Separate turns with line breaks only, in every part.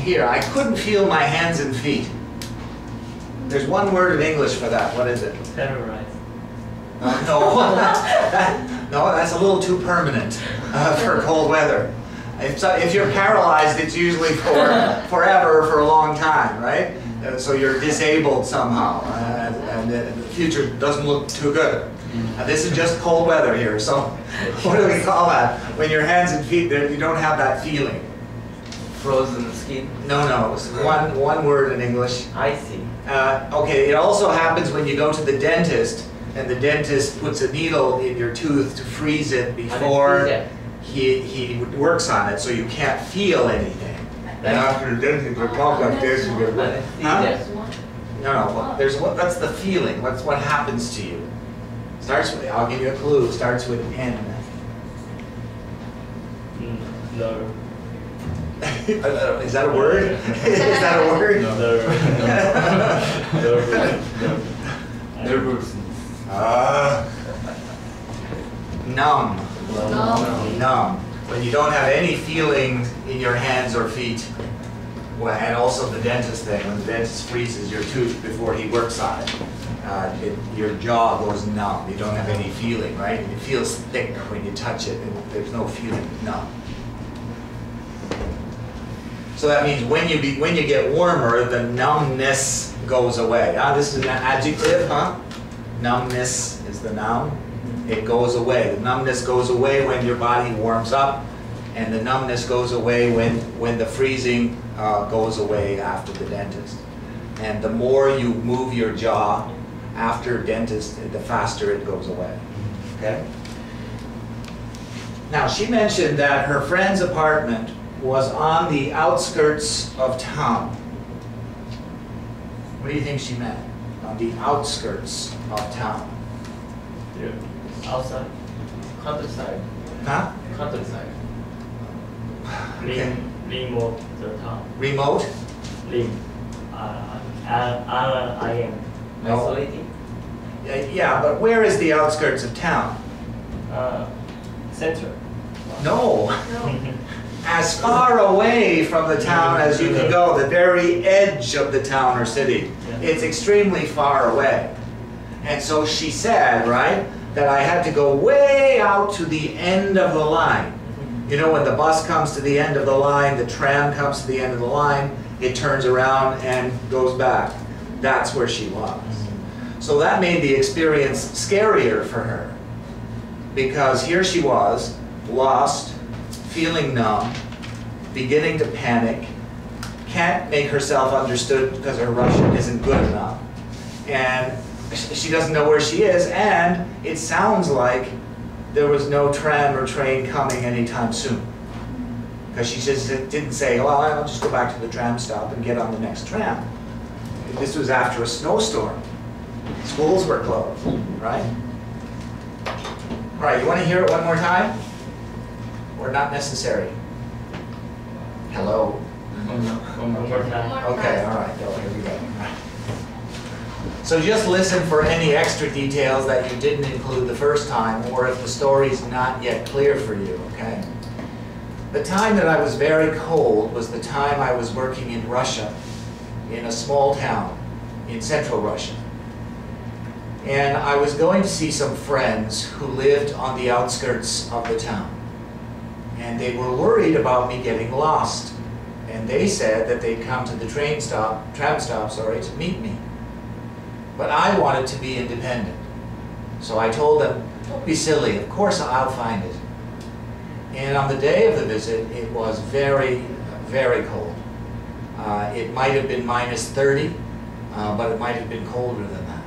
here, I couldn't feel my hands and feet. There's one word in English for that. What is it?
Terrorized.
No, no, that's a little too permanent for cold weather. If you're paralyzed, it's usually for forever, for a long time, right? So you're disabled somehow, and the future doesn't look too good. This is just cold weather here, so what do we call that? When your hands and feet, you don't have that feeling.
Frozen skin.
No, no, it's one word in English.
I see.
Okay, it also happens when you go to the dentist, and the dentist puts a needle in your tooth to freeze it before he works on it, so you can't feel anything. And after the dentist, you talk like this. You go, huh? No, that's the feeling. That's what happens to you. Starts with, I'll give you a clue, starts with N.
No.
Is that a word? Is that a word?
No. Nervous.
Numb. Numb. When you don't have any feeling in your hands or feet. Well, and also the dentist thing, when the dentist freezes your tooth before he works on it, your jaw goes numb. You don't have any feeling, right? It feels thick when you touch it, and there's no feeling. Numb. So that means when you get warmer, the numbness goes away. This is an adjective, huh? Numbness is the noun. It goes away. The numbness goes away when your body warms up, and the numbness goes away when the freezing goes away after the dentist. And the more you move your jaw after dentist, the faster it goes away. Okay? Now, she mentioned that her friend's apartment was on the outskirts of town. What do you think she meant? On the outskirts of town.
Yeah. Outside? Countryside?
Huh?
Countryside.
Okay.
Remote the town.
Remote?
I-am.
No.
Isolated?
Yeah, but where is the outskirts of town?
Center.
No. As far away from the town as you can go, the very edge of the town or city. It's extremely far away. And so she said, right, that I had to go way out to the end of the line. You know, when the bus comes to the end of the line, the tram comes to the end of the line, it turns around and goes back. That's where she was. So that made the experience scarier for her. Because here she was, lost, feeling numb, beginning to panic, can't make herself understood because her Russian isn't good enough. And she doesn't know where she is, and it sounds like there was no tram or train coming anytime soon. Because she just didn't say, well, I'll just go back to the tram stop and get on the next tram. This was after a snowstorm. Schools were closed, right? All right, you want to hear it one more time? Or not necessary? Hello?
One more time.
Okay, all right, go, here we go. So just listen for any extra details that you didn't include the first time, or if the story's not yet clear for you, okay? The time that I was very cold was the time I was working in Russia, in a small town in central Russia. And I was going to see some friends who lived on the outskirts of the town. And they were worried about me getting lost. And they said that they'd come to the tram stop, to meet me. But I wanted to be independent. So I told them, don't be silly, of course I'll find it. And on the day of the visit, it was very, very cold. It might have been -30, but it might have been colder than that.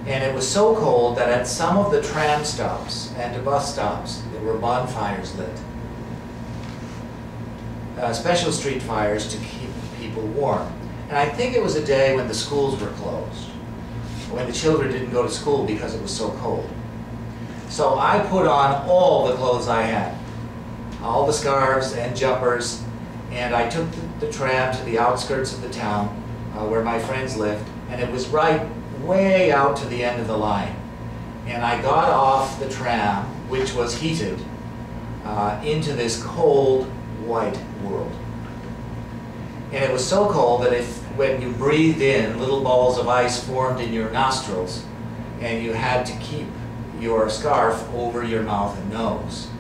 And it was so cold that at some of the tram stops and the bus stops, there were bonfires lit. Special street fires to keep people warm. And I think it was a day when the schools were closed, when the children didn't go to school because it was so cold. So I put on all the clothes I had, all the scarves and jumpers, and I took the tram to the outskirts of the town where my friends lived, and it was right way out to the end of the line. And I got off the tram, which was heated, into this cold, white world. And it was so cold that when you breathed in, little balls of ice formed in your nostrils, and you had to keep your scarf over your mouth and nose.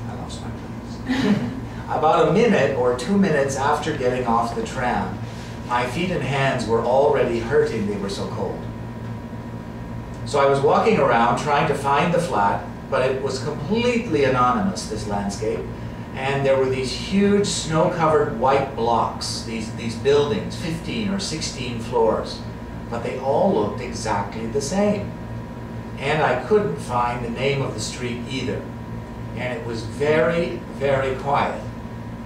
I lost my place. About a minute or 2 minutes after getting off the tram, my feet and hands were already hurting, they were so cold. So I was walking around trying to find the flat, but it was completely anonymous, this landscape, and there were these huge snow-covered white blocks, these buildings, 15 or 16 floors, but they all looked exactly the same. And I couldn't find the name of the street either. And it was very, very quiet,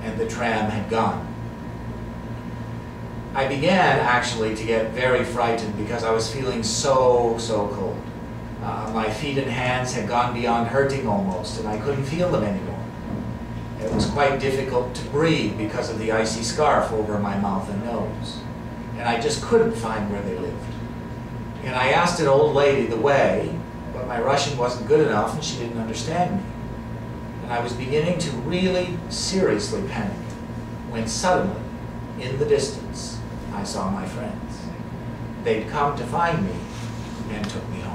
and the tram had gone. I began actually to get very frightened because I was feeling so cold. My feet and hands had gone beyond hurting almost, and I couldn't feel them anymore. It was quite difficult to breathe because of the icy scarf over my mouth and nose. And I just couldn't find where they lived. And I asked an old lady the way, but my Russian wasn't good enough and she didn't understand me. And I was beginning to really seriously panic when suddenly, in the distance, I saw my friends. They'd come to find me and took me home.